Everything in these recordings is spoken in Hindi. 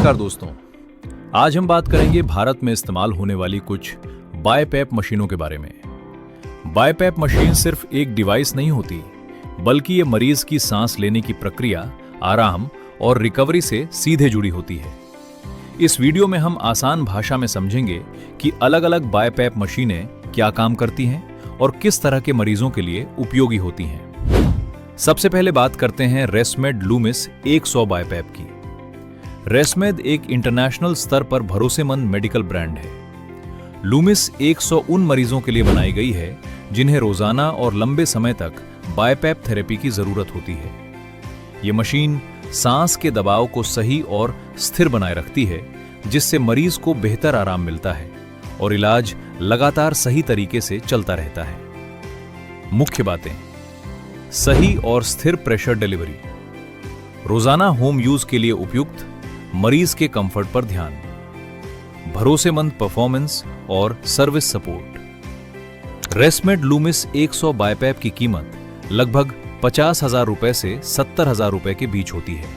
नमस्कार दोस्तों, आज हम बात करेंगे भारत में इस्तेमाल होने वाली कुछ बायपैप मशीनों के बारे में। बायपैप मशीन सिर्फ एक डिवाइस नहीं होती, बल्कि ये मरीज की सांस लेने की प्रक्रिया, आराम और रिकवरी से सीधे जुड़ी होती है। इस वीडियो में हम आसान भाषा में समझेंगे कि अलग-अलग बायपैप मशीनें क्या काम करती हैं और किस तरह के मरीजों के लिए उपयोगी होती हैं। सबसे पहले बात करते हैं रेसमेड लूमिस 100 बायपैप की। रेसमेड एक इंटरनेशनल स्तर पर भरोसेमंद मेडिकल ब्रांड है। लूमिस 100 उन मरीजों के लिए बनाई गई है जिन्हें रोजाना और लंबे समय तक बायपैप थेरेपी की जरूरत होती है। ये मशीन सांस के दबाव को सही और स्थिर बनाए रखती है, जिससे मरीज को बेहतर आराम मिलता है और इलाज लगातार सही तरीके से चलता रहता है। मुख्य बातें: सही और स्थिर प्रेशर डिलीवरी, रोजाना होम यूज के लिए उपयुक्त, मरीज के कंफर्ट पर ध्यान, भरोसेमंद परफॉर्मेंस और सर्विस सपोर्ट। रेसमेड लूमिस 100 बायपैप की कीमत लगभग 50,000 रुपए से 70,000 रुपए के बीच होती है।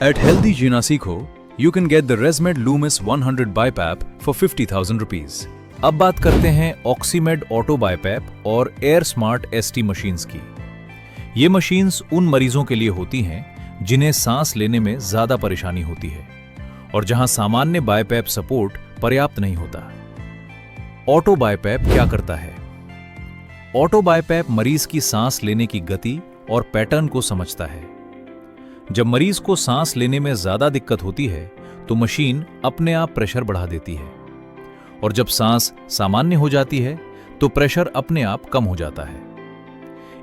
एट हेल्दी जीना सीखो, you can get the ResMed Lumis 100 BiPAP for 50,000 rupees. अब बात करते हैं ऑक्सीमेड ऑटो बायपैप और एयर स्मार्ट एसटी मशीन्स की। ये मशीन्स उन मरीजों के लिए होती हैं जिन्हें सांस लेने में ज्यादा परेशानी होती है और जहां सामान्य बायपैप सपोर्ट पर्याप्त नहीं होता। ऑटो बायपैप क्या करता है? ऑटो बायपैप मरीज की सांस लेने की गति और पैटर्न को समझता है। जब मरीज को सांस लेने में ज्यादा दिक्कत होती है तो मशीन अपने आप प्रेशर बढ़ा देती है, और जब सांस सामान्य हो जाती है तो प्रेशर अपने आप कम हो जाता है।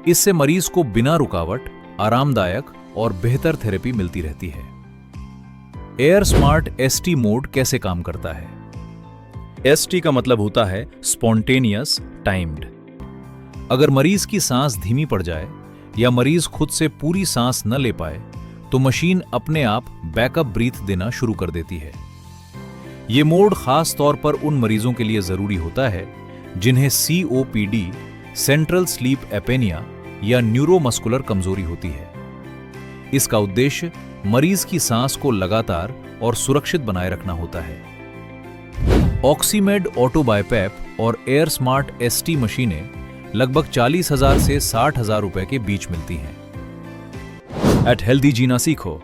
इससे मरीज को बिना रुकावट आरामदायक और बेहतर थेरेपी मिलती रहती है। एयर स्मार्ट एसटी मोड कैसे काम करता है? एसटी का मतलब होता है स्पॉन्टेनियस टाइम्ड। अगर मरीज की सांस धीमी पड़ जाए या मरीज खुद से पूरी सांस न ले पाए तो मशीन अपने आप बैकअप ब्रीथ देना शुरू कर देती है। यह मोड खास तौर पर उन मरीजों के लिए जरूरी होता है जिन्हें COPD, सेंट्रल स्लीप एपेनिया या न्यूरोमस्कुलर कमजोरी होती है। इसका उद्देश्य मरीज की सांस को लगातार और सुरक्षित बनाए रखना होता है। ऑक्सीमेड ऑटो बायपैप और एयर स्मार्ट एसटी मशीनें लगभग 40,000 से 60,000 रुपए के बीच मिलती हैं। एट हेल्दी जीना सीखो,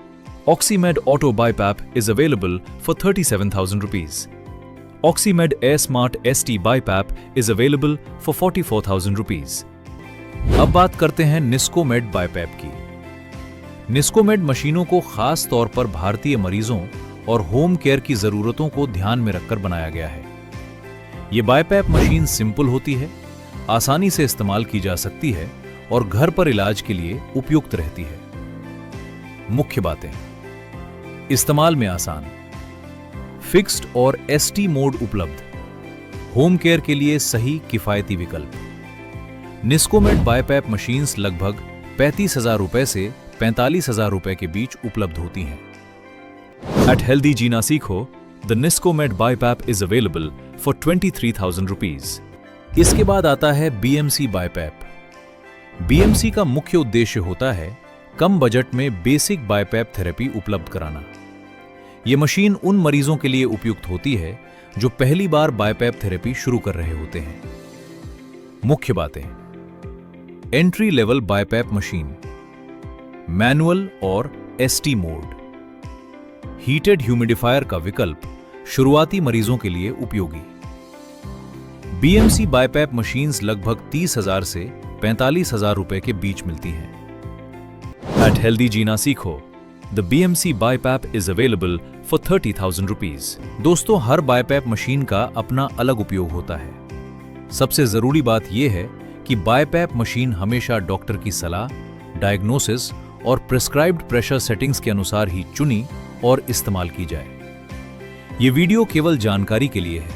Oxymed auto BiPAP is available for 37,000 rupees. Oxymed air smart ST BiPAP is available for 44,000 rupees. अब बात करते हैं निस्कोमेड बायपैप की। निस्कोमेड मशीनों को खास तौर पर भारतीय मरीजों और होम केयर की जरूरतों को ध्यान में रखकर बनाया गया है। यह बायपैप मशीन सिंपल होती है, आसानी से इस्तेमाल की जा सकती है और घर पर इलाज के लिए उपयुक्त रहती है। मुख्य बातें: इस्तेमाल में आसान, फिक्स्ड और एसटी मोड उपलब्ध, होम केयर के लिए सही किफायती विकल्प। निस्कोमेड बायपैप मशीन्स लगभग 35,000 रुपए से 45,000 रुपए के बीच उपलब्ध होती हैं। एट हेल्दी जीना सीखो, the Niscomed BiPAP is available for 23,000 rupees. इसके बाद आता है BMC बायपैप। BMC का मुख्य उद्देश्य होता है कम बजट में बेसिक बायपैप थेरेपी उपलब्ध कराना। यह मशीन उन मरीजों के लिए उपयुक्त होती है जो पहली बार बायपैप थेरेपी शुरू कर रहे होते हैं। मुख्य बातें: एंट्री लेवल बायपैप मशीन, मैनुअल और एसटी मोड, हीटेड ह्यूमिडिफायर का विकल्प शुरुआती मरीजों के लिए उपयोगी। BMC बायपैप मशीन्स लगभग 30,000 से 45,000 रुपए के बीच मिलती हैं। एट हेल्दी जीना सीखो, the BMC BiPAP is available for 30,000 rupees. दोस्तों, हर बायपैप मशीन का अपना अलग उपयोग होता है। सबसे जरूरी बात यह है कि बायपैप मशीन हमेशा डॉक्टर की सलाह, डायग्नोसिस और प्रिस्क्राइब्ड प्रेशर सेटिंग्स के अनुसार ही चुनी और इस्तेमाल की जाए। यह वीडियो केवल जानकारी के लिए है।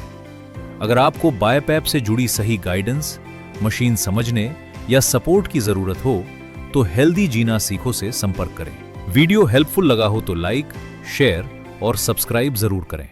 अगर आपको बायपैप से जुड़ी सही गाइडेंस, मशीन समझने या सपोर्ट की जरूरत हो तो हेल्दी जीना सीखो से संपर्क करें। वीडियो हेल्पफुल लगा हो तो लाइक, शेयर और सब्सक्राइब जरूर करें।